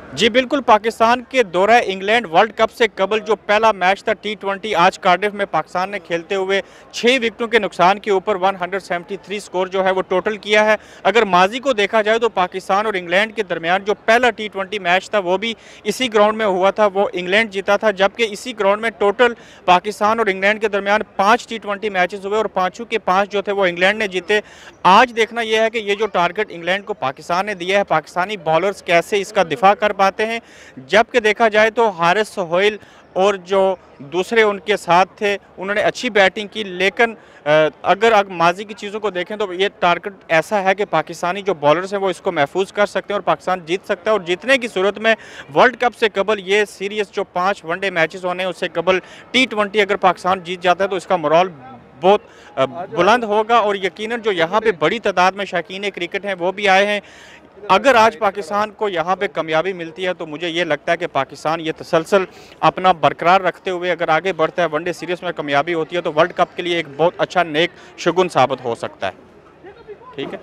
जी बिल्कुल, पाकिस्तान के दौरा इंग्लैंड वर्ल्ड कप से कबल जो पहला मैच था T20 आज कार्डिफ में पाकिस्तान ने खेलते हुए 6 विकेटों के नुकसान के ऊपर 173 स्कोर जो है वो टोटल किया है। अगर माजी को देखा जाए तो पाकिस्तान और इंग्लैंड के दरमियान जो पहला T20 मैच था वो भी इसी ग्राउंड में हुआ था, वो इंग्लैंड जीता था। जबकि इसी ग्राउंड में टोटल पाकिस्तान और इंग्लैंड के दरमियान 5 T20 मैचेस हुए और पाँचों के 5 जो थे वो इंग्लैंड ने जीते। आज देखना यह है कि ये जो टारगेट इंग्लैंड को पाकिस्तान ने दिया है, पाकिस्तानी बॉलर्स कैसे इसका दिफा कर पाते हैं। जबकि देखा जाए तो हारिस सोहेल और जो दूसरे उनके साथ थे उन्होंने अच्छी बैटिंग की, लेकिन अगर माजी की चीज़ों को देखें तो ये टारगेट ऐसा है कि पाकिस्तानी जो बॉलर्स हैं वो इसको महफूज कर सकते हैं और पाकिस्तान जीत सकता है। और जीतने की सूरत में वर्ल्ड कप से कबल ये सीरीज़ जो 5 वनडे मैचेस होने हैं उससे कबल T20 अगर पाकिस्तान जीत जाता है तो इसका मोरल बहुत बुलंद होगा। और यकीनन जो यहाँ पे बड़ी तादाद में शौकीन क्रिकेट हैं वो भी आए हैं। अगर आज पाकिस्तान को यहाँ पे कामयाबी मिलती है तो मुझे ये लगता है कि पाकिस्तान ये तसलसल अपना बरकरार रखते हुए अगर आगे बढ़ता है, वनडे सीरीज़ में कामयाबी होती है तो वर्ल्ड कप के लिए एक बहुत अच्छा नेक शगुन साबित हो सकता है। ठीक है।